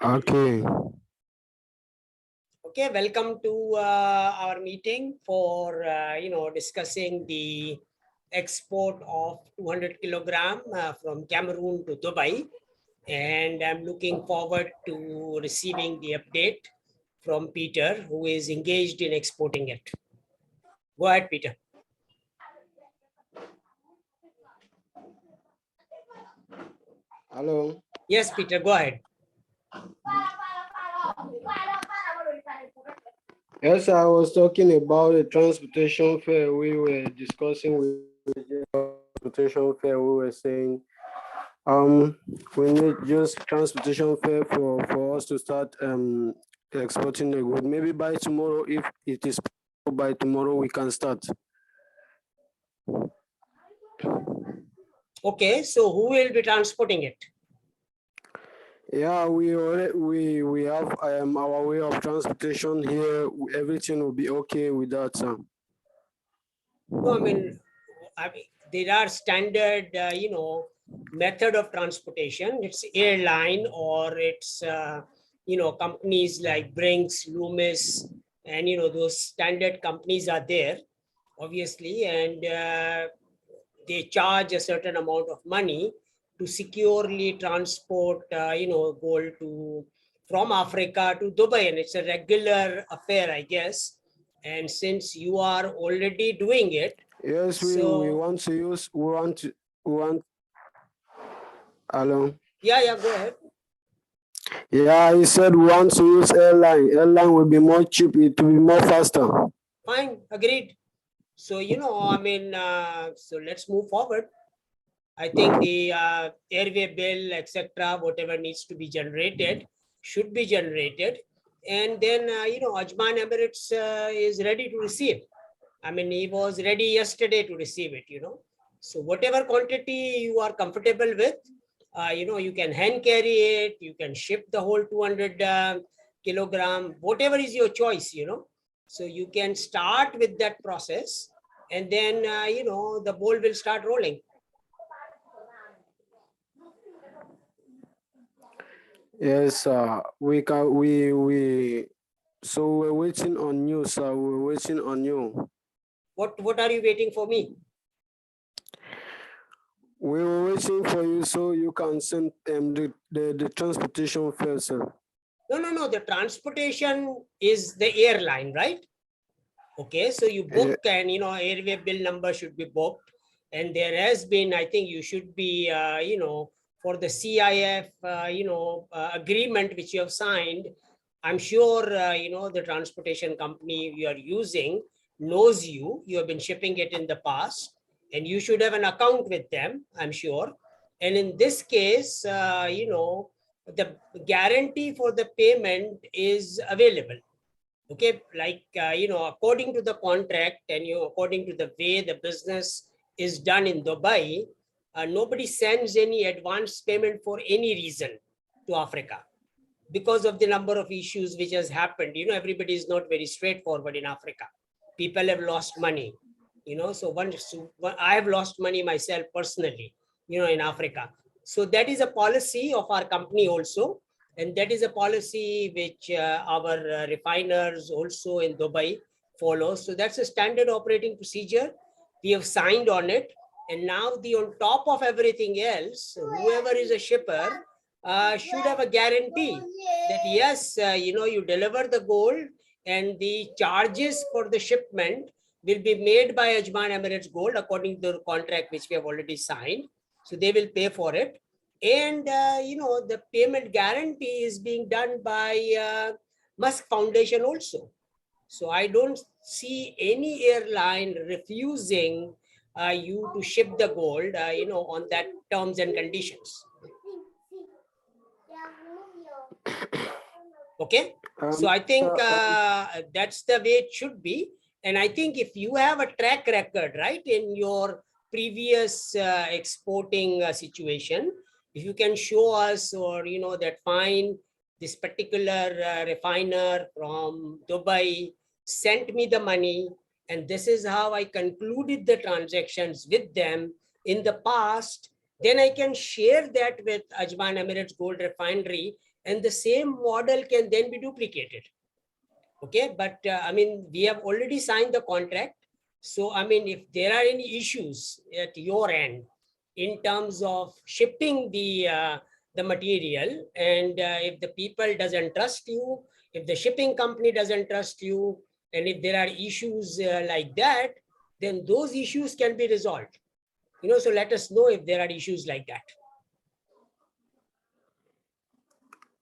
Okay. Okay, welcome to our meeting for discussing the export of 200 kilogram from Cameroon to Dubai, and I'm looking forward to receiving the update from Peter, who is engaged in exporting it. Go ahead, Peter. Hello. Yes, Peter, go ahead. Yes, I was talking about the transportation fare we were discussing with the transportation fare. We were saying we need just transportation fare for us to start exporting the good. Maybe by tomorrow, if it is possible, by tomorrow we can start. Okay, so who will be transporting it? Yeah, we already we have our way of transportation here. Everything will be okay with that. No, I mean there are standard, method of transportation. It's airline or it's, companies like Brinks, Loomis, and, those standard companies are there, obviously, and they charge a certain amount of money to securely transport, gold from Africa to Dubai, and it's a regular affair, I guess. And since you are already doing it, Yes, we want to use we want. Hello. Yeah, go ahead. Yeah, he said we want to use airline. Airline will be more cheap. It will be more faster. Fine, agreed. So so let's move forward. I think the airway bill, etc., whatever needs to be generated, should be generated. And then, Ajman Emirates is ready to receive. I mean, he was ready yesterday to receive it, So whatever quantity you are comfortable with, you can hand carry it, you can ship the whole 200 kilogram, whatever is your choice, So you can start with that process, and then, the ball will start rolling. Yes, we can. So we're waiting on you, sir. We're waiting on you. What are you waiting for me? We were waiting for you so you can send the transportation fare, sir. No. The transportation is the airline, right? Okay, so you book and, airway bill number should be booked. And there has been, I think you should be, for the CIF, agreement which you have signed, I'm sure, the transportation company you are using knows you have been shipping it in the past, and you should have an account with them, I'm sure. And in this case, the guarantee for the payment is available. Okay, like, according to the contract and according to the way the business is done in Dubai, nobody sends any advance payment for any reason to Africa because of the number of issues which has happened. Everybody is not very straightforward in Africa. People have lost money, so I have lost money myself personally, in Africa. So that is a policy of our company also. And that is a policy which our refiners also in Dubai follow. So that's a standard operating procedure. We have signed on it. And now on top of everything else, whoever is a shipper should have a guarantee that yes, you deliver the gold and the charges for the shipment will be made by Ajman Emirates Gold according to the contract which we have already signed. So they will pay for it. And, the payment guarantee is being done by MUSK Foundation also. So I don't see any airline refusing you to ship the gold, on that terms and conditions. Okay. So I think that's the way it should be. And I think if you have a track record, right, in your previous exporting situation, if you can show us, or, that fine, this particular refiner from Dubai sent me the money, and this is how I concluded the transactions with them in the past, then I can share that with Ajman Emirates Gold Refinery, and the same model can then be duplicated. Okay, but I mean, we have already signed the contract. So, I mean, if there are any issues at your end in terms of shipping the material, and if the people doesn't trust you, if the shipping company doesn't trust you, and if there are issues like that, then those issues can be resolved. So let us know if there are issues like that.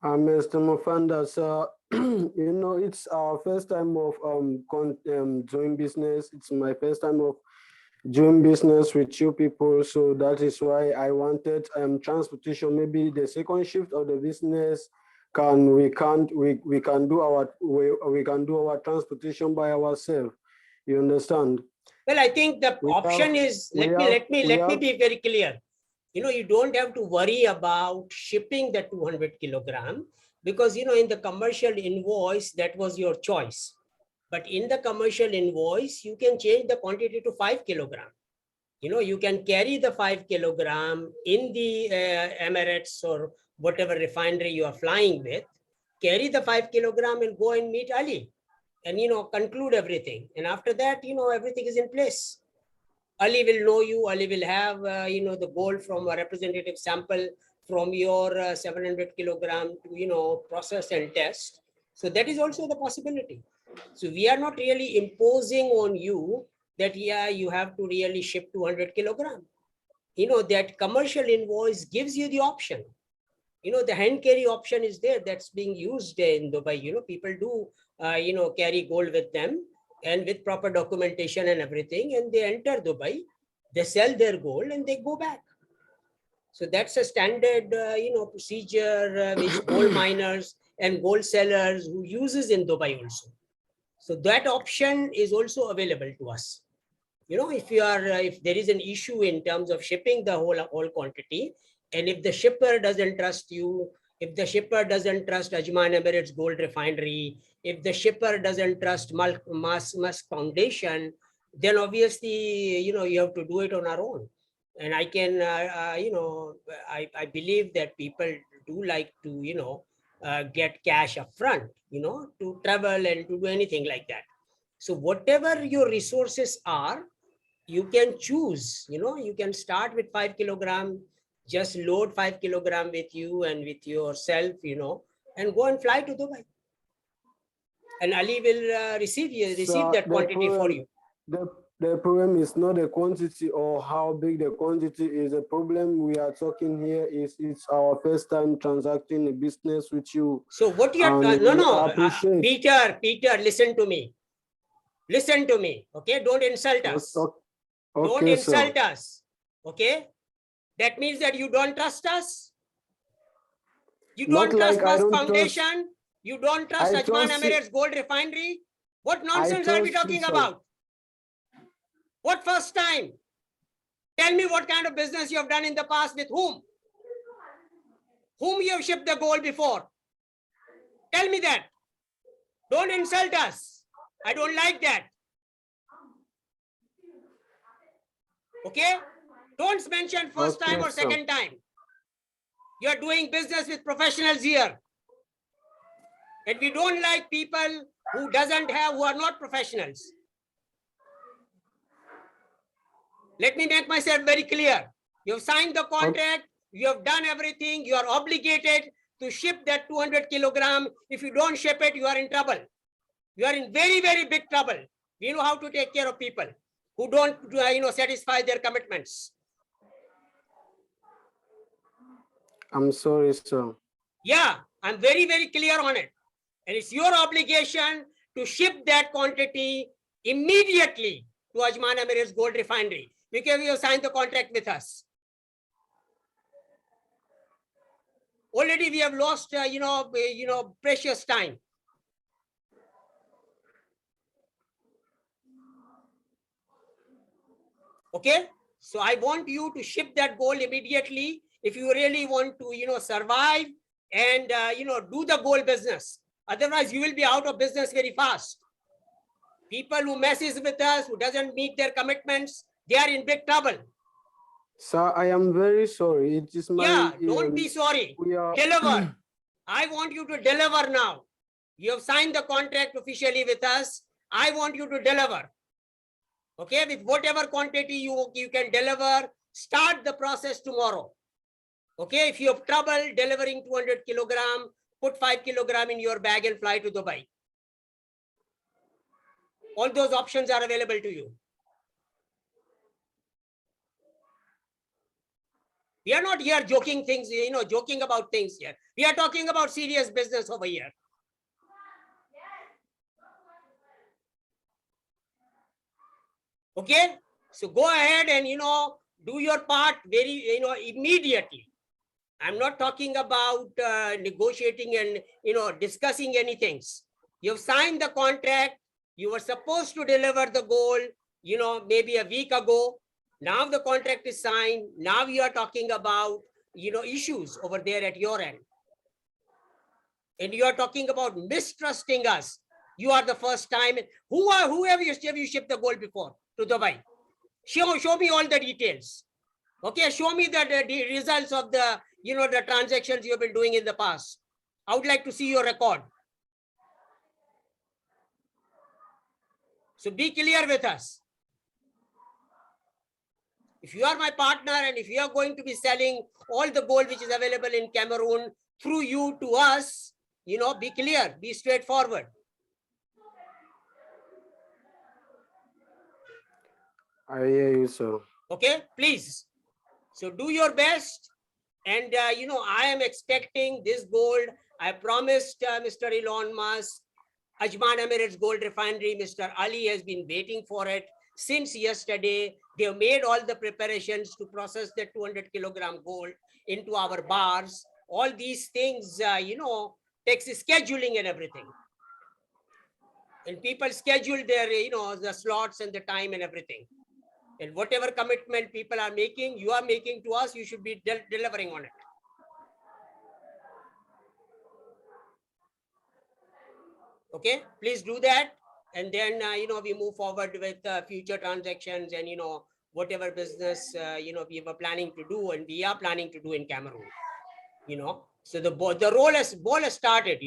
Mr. Mufanda, so it's our first time of doing business. It's my first time of doing business with you people, so that is why I wanted transportation. Maybe the second shift of the business we can do our transportation by ourselves. You understand? Well, I think the option is, let me be very clear. You don't have to worry about shipping the 200 kilogram, because, in the commercial invoice, that was your choice. But in the commercial invoice, you can change the quantity to 5 kilogram. You can carry the 5 kilogram in the Emirates or whatever refinery you are flying with, carry the 5 kilogram and go and meet Ali and, conclude everything. And after that, everything is in place. Ali will know you. Ali will have, the gold from a representative sample from your 700 kilogram to, process and test. So that is also the possibility. So we are not really imposing on you that, yeah, you have to really ship 200 kilogram. That commercial invoice gives you the option. The hand carry option is there, that's being used in Dubai. People do, carry gold with them, and with proper documentation and everything, and they enter Dubai, they sell their gold and they go back. So that's a standard, procedure which gold miners and gold sellers who uses in Dubai also. So that option is also available to us. If there is an issue in terms of shipping the whole quantity, and if the shipper doesn't trust you, if the shipper doesn't trust Ajman Emirates Gold Refinery, if the shipper doesn't trust MUSK Foundation, then obviously, you have to do it on our own. And I can, I believe that people do like to, get cash upfront, to travel and to do anything like that. So whatever your resources are, you can choose, you can start with 5 kilogram, just load 5 kilogram with you and with yourself, and go and fly to Dubai. And Ali will receive that quantity for you. The problem is not the quantity or how big the quantity is. The problem we are talking here is it's our first time transacting a business with you. So what you are, Peter, listen to me. Listen to me, okay? Don't insult us. Okay, don't insult us, okay? That means that you don't trust us. You don't trust MUSK Foundation. You don't trust Ajman Emirates Gold Refinery. What nonsense are we talking about? What first time? Tell me what kind of business you have done in the past with whom? Whom you have shipped the gold before? Tell me that. Don't insult us. I don't like that. Okay? Don't mention first time or second time. You're doing business with professionals here. And we don't like people who are not professionals. Let me make myself very clear. You've signed the contract. You have done everything. You are obligated to ship that 200 kilogram. If you don't ship it, you are in trouble. You are in very, very big trouble. We know how to take care of people who don't, satisfy their commitments. I'm sorry, sir. Yeah, I'm very, very clear on it. And it's your obligation to ship that quantity immediately to Ajman Emirates Gold Refinery, because you have signed the contract with us. Already we have lost, precious time. Okay, so I want you to ship that gold immediately if you really want to, survive and, do the gold business. Otherwise, you will be out of business very fast. People who messes with us, who doesn't meet their commitments, they are in big trouble. Sir, I am very sorry. It is my... Yeah, don't be sorry. Deliver. I want you to deliver now. You have signed the contract officially with us. I want you to deliver. Okay, with whatever quantity you can deliver, start the process tomorrow. Okay, if you have trouble delivering 200 kilogram, put 5 kilogram in your bag and fly to Dubai. All those options are available to you. We are not here joking things, joking about things here. We are talking about serious business over here. Okay, so go ahead and, do your part very, immediately. I'm not talking about negotiating and, discussing anything. You've signed the contract. You were supposed to deliver the goal, maybe a week ago. Now the contract is signed. Now you are talking about, issues over there at your end. And you are talking about mistrusting us. You are the first time. Who have you shipped the gold before to Dubai? Show me all the details. Okay, show me the results of the, the transactions you have been doing in the past. I would like to see your record. So be clear with us. If you are my partner and if you are going to be selling all the gold which is available in Cameroon through you to us, be clear, be straightforward. I hear you, sir. Okay, please. So do your best. And, I am expecting this gold. I promised Mr. Elon Musk, Ajman Emirates Gold Refinery, Mr. Ali has been waiting for it since yesterday. They have made all the preparations to process the 200 kilogram gold into our bars. All these things, takes scheduling and everything. And people schedule their, the slots and the time and everything. And whatever commitment people are making, you are making to us, you should be delivering on it. Okay, please do that. And then, we move forward with future transactions and, whatever business, we were planning to do and we are planning to do in Cameroon. So the ball has started,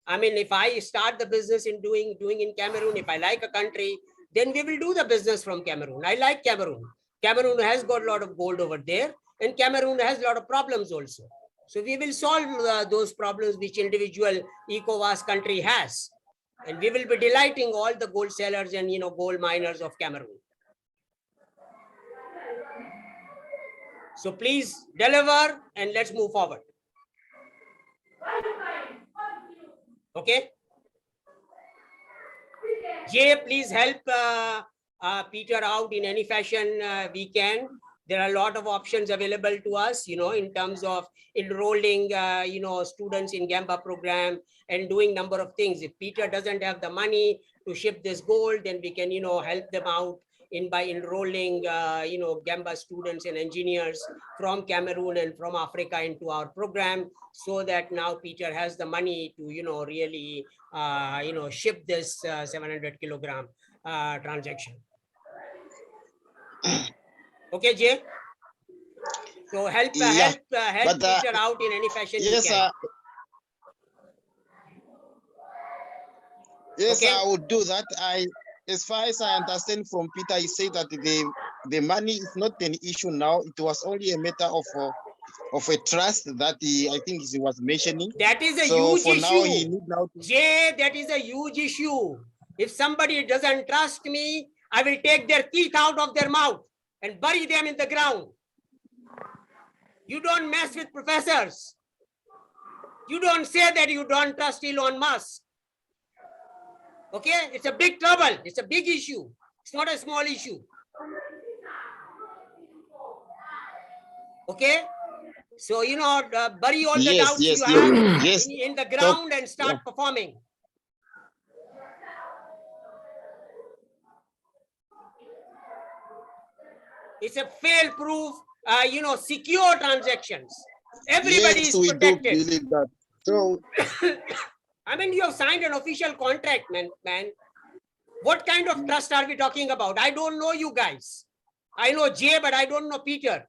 I mean, if I start the business in doing in Cameroon, if I like a country, then we will do the business from Cameroon. I like Cameroon. Cameroon has got a lot of gold over there and Cameroon has a lot of problems also. So we will solve those problems which individual ECOWAS country has. And we will be delighting all the gold sellers and, gold miners of Cameroon. So please deliver and let's move forward. Okay. Jay, please help Peter out in any fashion we can. There are a lot of options available to us, in terms of enrolling, students in Gamba program and doing number of things. If Peter doesn't have the money to ship this gold, then we can, help them out by enrolling, Gamba students and engineers from Cameroon and from Africa into our program, so that now Peter has the money to, really, ship this 700 kilogram transaction. Okay, Jay. So help Peter out in any fashion you can. Yes, okay. I would do that. As far as I understand from Peter, he said that the money is not an issue now. It was only a matter of a trust that I think he was mentioning. That is a huge issue. Jay, that is a huge issue. If somebody doesn't trust me, I will take their teeth out of their mouth and bury them in the ground. You don't mess with professors. You don't say that you don't trust Elon Musk. Okay, it's a big trouble. It's a big issue. It's not a small issue. Okay, so bury all the doubts you have in the ground and start performing. It's a fail-proof, secure transactions. Everybody is protected. We do believe that. So, I mean, you have signed an official contract, man. What kind of trust are we talking about? I don't know you guys. I know Jay, but I don't know Peter.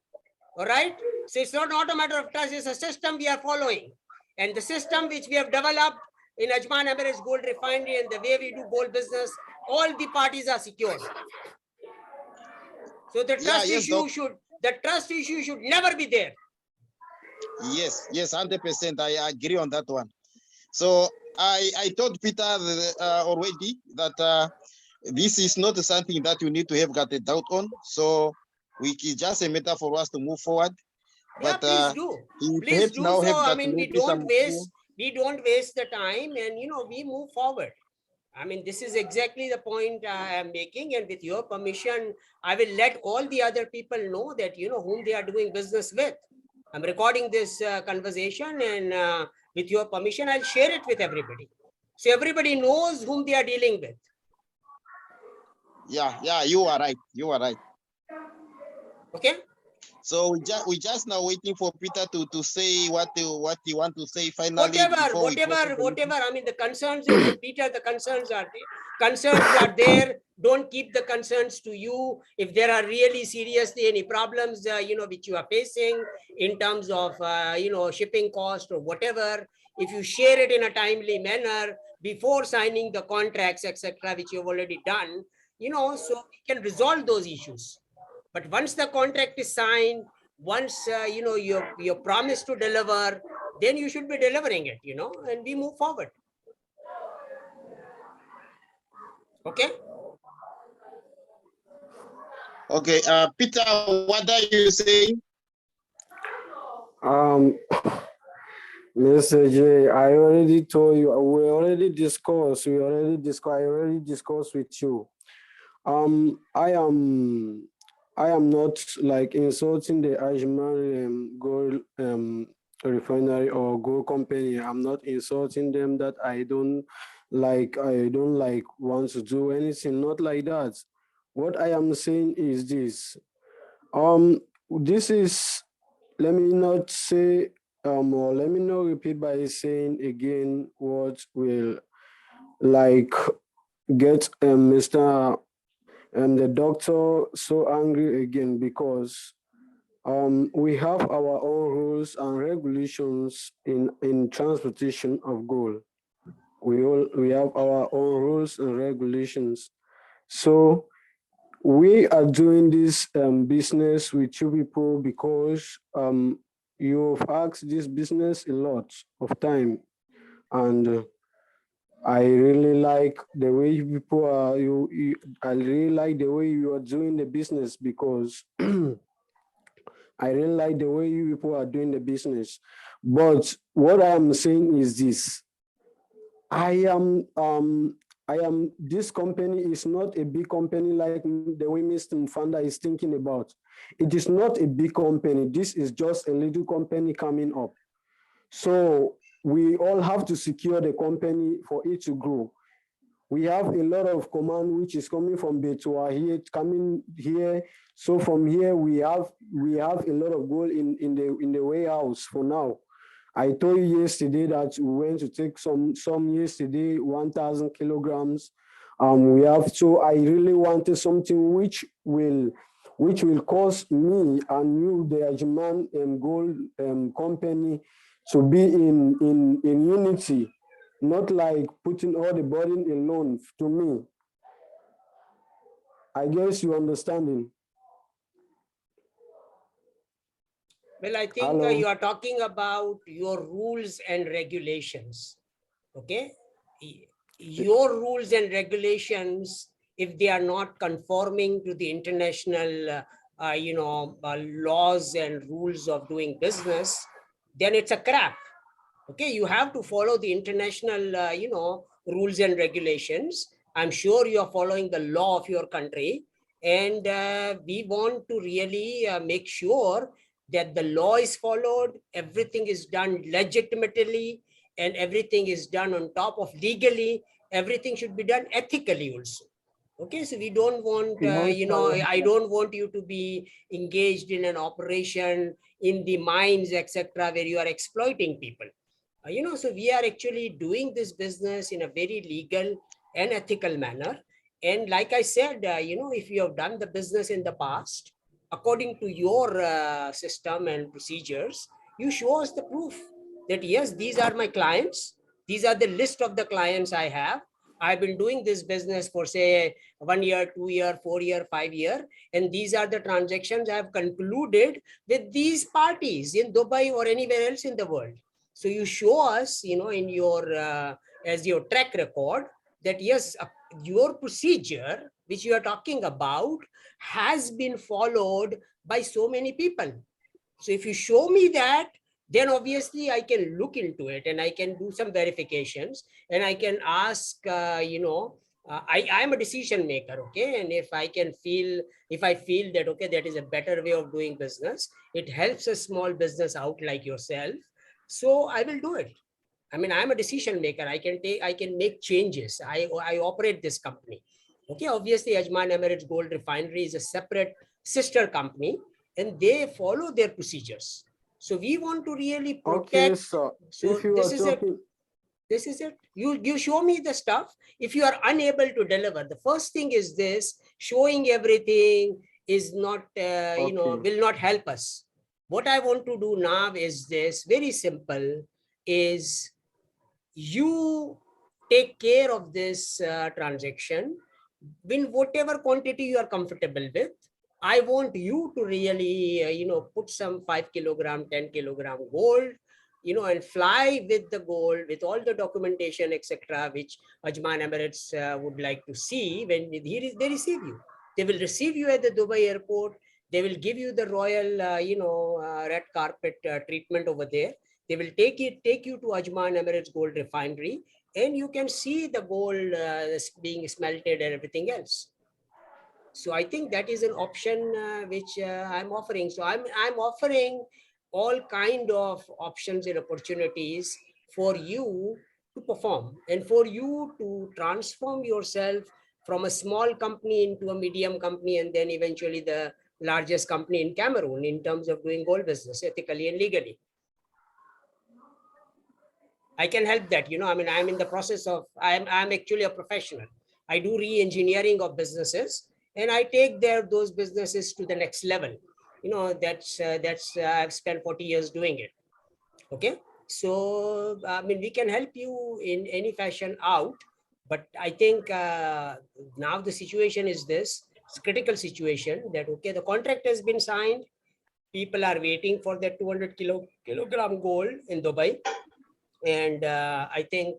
All right. So it's not a matter of trust. It's a system we are following. And the system which we have developed in Ajman Emirates Gold Refinery and the way we do gold business, all the parties are secured. So the trust issue should never be there. Yes, 100%. I agree on that one. So I told Peter already that this is not something that you need to have got a doubt on. So it's just a matter for us to move forward. Yeah, But please do. Please do now so. have I got mean, we don't waste the time, and we move forward. I mean, this is exactly the point I am making, and with your permission, I will let all the other people know that whom they are doing business with. I'm recording this conversation, and with your permission, I'll share it with everybody, so everybody knows whom they are dealing with. Yeah, you are right. Okay. So we just now waiting for Peter to say what he want to say finally. Whatever. I mean, the concerns, Peter, the concerns are there. Don't keep the concerns to you. If there are really seriously any problems, which you are facing in terms of, shipping cost or whatever, if you share it in a timely manner before signing the contracts, etc., which you've already done, so we can resolve those issues. But once the contract is signed, once you're promised to deliver, then you should be delivering it, and we move forward. Okay. Okay, Peter, what are you saying? Mr. J, I already told you. We already discussed. I already discussed with you. I am not like insulting the Ajman gold refinery or gold company. I'm not insulting them that I don't like want to do anything, not like that. What I am saying is this. This is, let me not say or let me not repeat by saying again what will like get Mr. The doctor so angry again because we have our own rules and regulations in transportation of gold. We have our own rules and regulations. So we are doing this business with you people because you've asked this business a lot of time, and I really like the way you people are. I really like the way you are doing the business because I really like the way you people are doing the business. But what I am saying is this: I am. This company is not a big company like the way Mr. Mfanda is thinking about. It is not a big company. This is just a little company coming up. So we all have to secure the company for it to grow. We have a lot of command which is coming from Betua here, coming here. So from here we have a lot of gold in the warehouse for now. I told you yesterday that we went to take some yesterday, 1,000 kilograms. We have to. I really wanted something which will cause me and you, the Ajman Gold company, to be in unity, not like putting all the burden alone to me. I guess you understanding. Well, I think you are talking about your rules and regulations. Okay. Your rules and regulations, if they are not conforming to the international, laws and rules of doing business, then it's a crap. Okay, you have to follow the international, rules and regulations. I'm sure you are following the law of your country, and we want to really make sure that the law is followed, everything is done legitimately, and everything is done on top of legally. Everything should be done ethically also. Okay, so we don't want, I don't want you to be engaged in an operation in the mines, etc., where you are exploiting people. So we are actually doing this business in a very legal and ethical manner. And like I said, if you have done the business in the past, according to your system and procedures, you show us the proof. that yes, these are my clients. These are the list of the clients I have. I've been doing this business for say 1 year, 2 year, 4 year, 5 year. And these are the transactions I've concluded with these parties in Dubai or anywhere else in the world. So you show us, in your, as your track record that yes, your procedure, which you are talking about, has been followed by so many people. So if you show me that, then obviously I can look into it and I can do some verifications and I can ask, I'm a decision maker, okay? And if I feel that, okay, that is a better way of doing business, it helps a small business out like yourself, so I will do it. I mean, I'm a decision maker. I can make changes. I operate this company. Okay, obviously, Ajman Emirates Gold Refinery is a separate sister company, and they follow their procedures. So we want to really protect. Okay, so So if you this are is it. talking, This is it. You show me the stuff. If you are unable to deliver, the first thing is this: showing everything is not, will not help us. What I want to do now is this: very simple. Is you take care of this transaction in whatever quantity you are comfortable with. I want you to really, put some 5 kilogram, 10 kilogram gold, and fly with the gold, with all the documentation, etc., which Ajman Emirates would like to see when they receive you. They will receive you at the Dubai airport. They will give you the royal, red carpet treatment over there. They will take you to Ajman Emirates Gold Refinery, and you can see the gold being smelted and everything else. So I think that is an option which I'm offering. So I'm offering all kind of options and opportunities for you to perform and for you to transform yourself from a small company into a medium company and then eventually the largest company in Cameroon in terms of doing gold business ethically and legally. I can help that, I mean, I'm in the process of, I'm actually a professional. I do re-engineering of businesses and I take those businesses to the next level. That's I've spent 40 years doing it. Okay. So, I mean, we can help you in any fashion out, but I think now the situation is this, it's a critical situation that, okay, the contract has been signed. People are waiting for that 200 kilogram gold in Dubai. And I think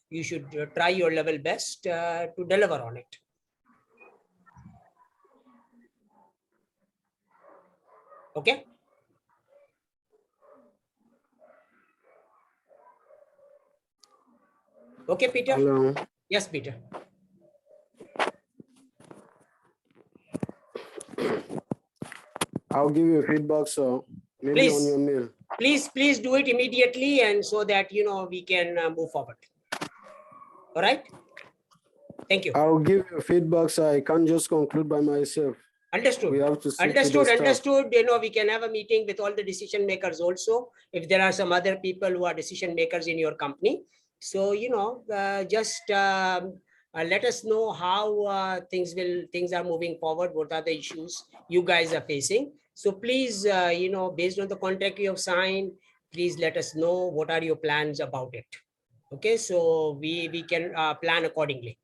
you should try your level best to deliver on it. Okay. Okay, Peter. hello. Yes, Peter. I'll give you feedback, so maybe Please. on your mail. Please do it immediately, and so that we can move forward. All right. Thank you. I'll give you feedback, so I can't just conclude by myself. Understood. We have to speak to the staff. Understood. We can have a meeting with all the decision makers also, if there are some other people who are decision makers in your company. So, just let us know how things are moving forward. What are the issues you guys are facing? So please, based on the contract you have signed, please let us know what are your plans about it. Okay, so we can plan accordingly.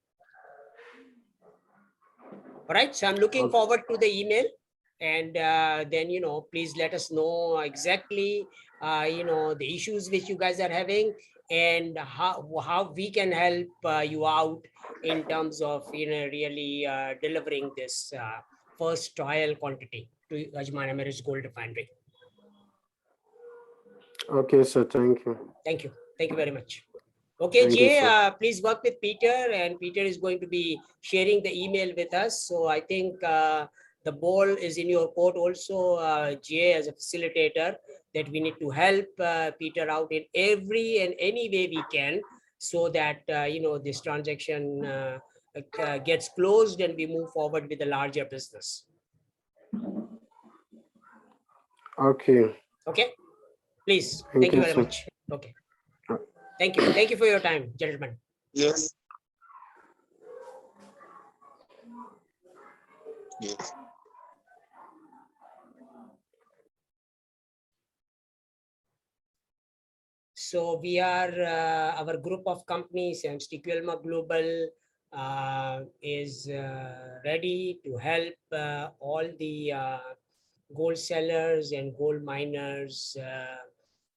All right, so I'm looking forward to the email, and then please let us know exactly the issues which you guys are having and how we can help you out in terms of really delivering this first trial quantity to Ajman Emirates Gold Refinery. Okay, sir. Thank you. Thank you very much. Okay, Jay, please work with Peter, and Peter is going to be sharing the email with us. So I think the ball is in your court also, Jay, as a facilitator, that we need to help Peter out in every and any way we can, so that this transaction gets closed and we move forward with a larger business. Okay. Okay, please. Thank you very much. Okay. Thank you. Thank you for your time, gentlemen. Yes. Yes. So we are, our group of companies, SAMS TQLMA Global, is ready to help all the gold sellers and gold miners,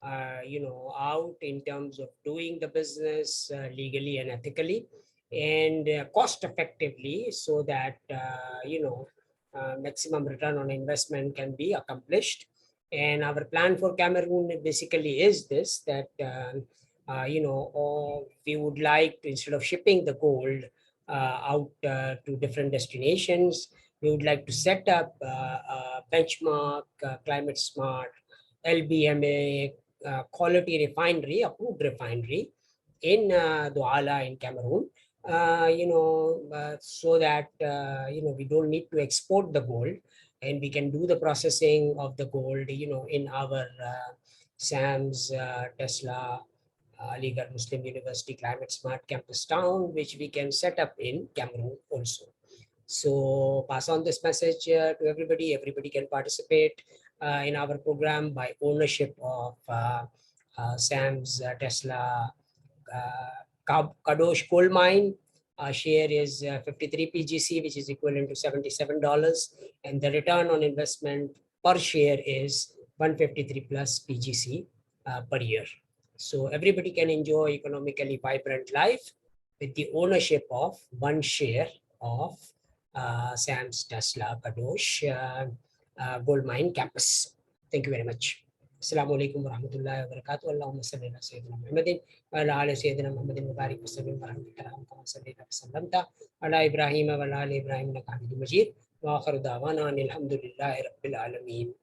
out in terms of doing the business legally and ethically and cost effectively, so that maximum return on investment can be accomplished. And our plan for Cameroon basically is this, that we would like to, instead of shipping the gold out to different destinations, we would like to set up a benchmark, climate smart, LBMA quality refinery, approved refinery in Douala in Cameroon, so that we don't need to export the gold, and we can do the processing of the gold, in our SAMS, Tesla, Aligarh Muslim University Climate Smart Campus Town, which we can set up in Cameroon also. So pass on this message to everybody. Everybody can participate in our program by ownership of SAMS, Tesla, Kadosh coal mine. Share is 53 PGC, which is equivalent to $77. And the return on investment per share is 153 plus PGC per year. So everybody can enjoy economically vibrant life with the ownership of one share of SAMS, Tesla, Kadosh gold mine campus. Thank you very much. Assalamu alaikum warahmatullahi wabarakatuh. Allahumma salli ala sayyidina Muhammadin wa ala ali sayyidina Muhammadin wa barik wa sallim wa rahmatullahi kama sallaita wa sallamta ala Ibrahim wa ala ali Ibrahim innaka Hamidum Majid. Wa akhiru da'wana alhamdulillahi rabbil alamin.